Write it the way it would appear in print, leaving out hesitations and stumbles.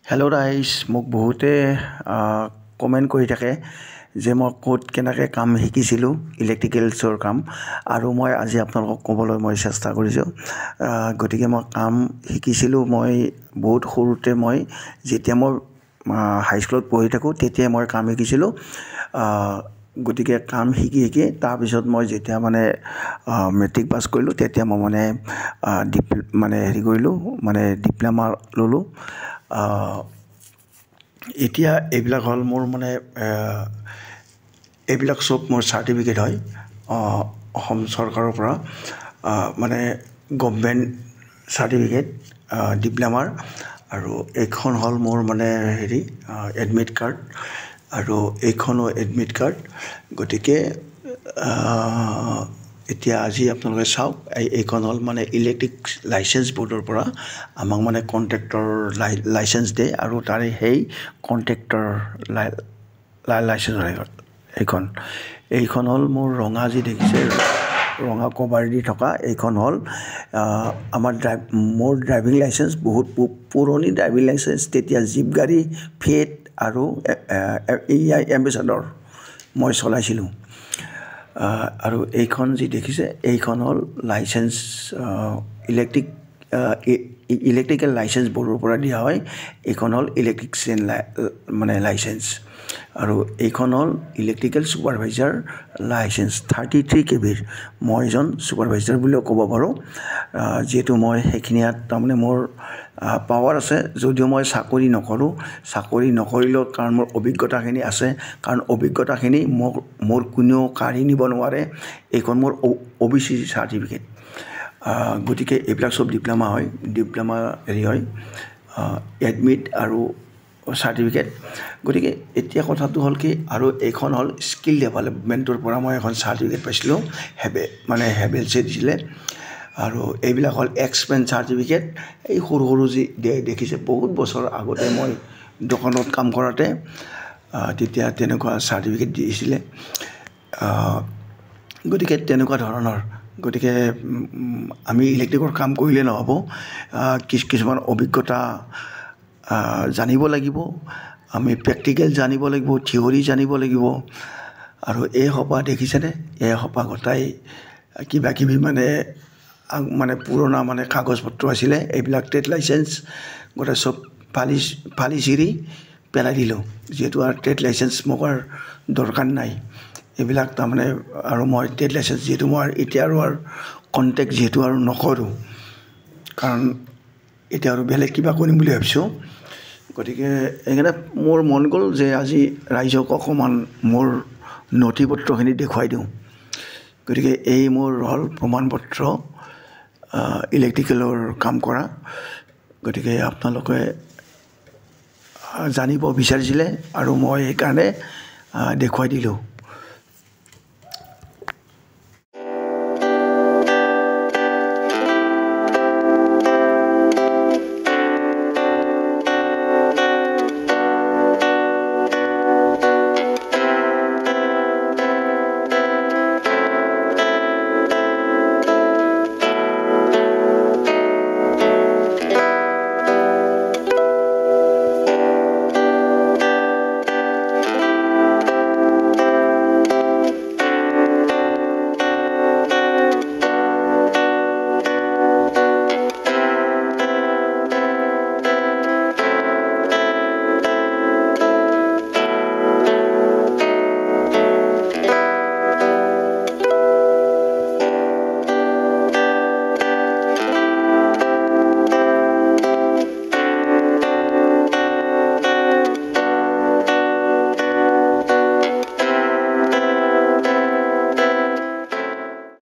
Hello' ৰাইজ, মোক বহুতে কমেণ্ট কৰি থাকে যে মই ক'ত কেনেকৈ কাম শিকিছিলোঁ ইলেক্ট্ৰিকেলছৰ কাম, আৰু মই আজি আপোনালোকক ক'বলৈ মই চেষ্টা কৰিছোঁ। গতিকে মই কাম শিকিছিলোঁ মই বহুত সৰুতে, যেতিয়া মই হাইস্কুলত পঢ়ি থাকোঁ তেতিয়াই মই কাম শিকিছিলোঁ। গতিকে কাম শিকি তাৰপিছত মই যেতিয়া মেট্ৰিক পাছ কৰিলোঁ তেতিয়া মই ডিপ্ল'মা ল'লোঁ। এতিয়া এইবিলাক হ'ল মোৰ এইবিলাক চব মোৰ চাৰ্টিফিকেট হয় অসম চৰকাৰৰ পৰা, গভৰ্ণমেণ্ট চাৰ্টিফিকেট ডিপ্ল'মাৰ। আৰু এইখন হ'ল মোৰ এডমিট কাৰ্ড, আৰু এইখনো এডমিট কাৰ্ড। গতিকে এতিয়া আজি আপোনালোকে চাওক, এইখন হ'ল ইলেক্ট্ৰিক লাইচেঞ্চ বৰ্ডৰ পৰা আমাক কণ্ট্ৰেক্টৰ লাইচেঞ্চ দিয়ে, আৰু তাৰে সেই কণ্ট্ৰেক্টৰ লাইচেঞ্চ হয় এইখন হ'ল মোৰ ৰঙা, যি দেখিছে ৰঙা কভাৰ দি থকা, এইখন হ'ল মোৰ ড্ৰাইভিং লাইচেঞ্চ। বহুত পুৰণি ড্ৰাইভিং লাইচেঞ্চ, তেতিয়া জীপ গাড়ী, ফেট আৰু এম্বেচাডৰ মই চলাইছিলোঁ। আৰু এইখন যি দেখিছে এইখন হ'ল লাইচেঞ্চ, ইলেক্ট্ৰিকেল লাইচেঞ্চ বৰ্ডৰ পৰা দিয়া হয়। এইখন হ'ল ইলেক্ট্ৰিচিয়ান লাইচেঞ্চ, আৰু এইখন হ'ল ইলেক্ট্ৰিকেল ছুপাৰভাইজাৰ লাইচেঞ্চ 33 kVৰ। মই এজন ছুপাৰভাইজাৰ বুলিও ক'ব পাৰোঁ, যিহেতু মই সেইখিনিত মোৰ পাৱাৰ আছে। যদিও মই চাকৰি নকৰিলেও কাৰণ মোৰ অভিজ্ঞতাখিনি আছে, কাৰণ অভিজ্ঞতাখিনি মোৰ কোনেও কাঢ়ি নিব নোৱাৰে। এইখন মোৰ OBC চাৰ্টিফিকেট। গতিকে এইবিলাক চব ডিপ্ল'মা হয়, এডমিট আৰু চাৰ্টিফিকেট। গতিকে এতিয়া কথাটো হ'ল কি, আৰু এইখন হ'ল স্কিল ডেভেলপমেণ্টৰ পৰা মই এখন চাৰ্টিফিকেট পাইছিলোঁ, হেভেলছে দিছিলে। আৰু এইবিলাক হ'ল এক্সপেৰিয়েঞ্চ চাৰ্টিফিকেট। এই সৰু সৰু যি দেখিছে, বহুত বছৰ আগতে মই দোকানত কাম কৰোঁতে তেতিয়া তেনেকুৱা চাৰ্টিফিকেট দিছিলে। গতিকে তেনেকুৱা ধৰণৰ। গতিকে আমি ইলেক্ট্ৰিকৰ কাম কৰিলে নহ'ব, কিছুমান অভিজ্ঞতা জানিব লাগিব, আমি প্ৰেক্টিকেল জানিব লাগিব, থিয়ৰী জানিব লাগিব। আৰু এই সোপা দেখিছেনে, এই সোপা গোটাই কিবাকিবি পুৰণা কাগজ পত্ৰ আছিলে। এইবিলাক ট্ৰেড লাইচেঞ্চ গোটেই চব ফালি চিৰি পেলাই দিলোঁ, যিহেতু আৰু ট্ৰেড লাইচেঞ্চ মোক আৰু দৰকাৰ নাই এইবিলাক। আৰু মই ট্ৰেড লাইচেঞ্চ যিহেতু মই এতিয়া আৰু কণ্টেক্ট যিহেতু আৰু নকৰোঁ, কাৰণ এতিয়া আৰু বেলেগ কিবা কৰিম বুলি ভাবিছোঁ। গতিকে সেইকাৰণে মোৰ মন গ'ল যে আজি ৰাইজক অকণমান মোৰ নথি পত্ৰখিনি দেখুৱাই দিওঁ। গতিকে এই মোৰ হ'ল প্ৰমাণ পত্ৰ ইলেক্ট্ৰিকেলৰ কাম কৰা। গতিকে আপোনালোকে জানিব বিচাৰিছিলে, আৰু মই সেইকাৰণে দেখুৱাই দিলোঁ।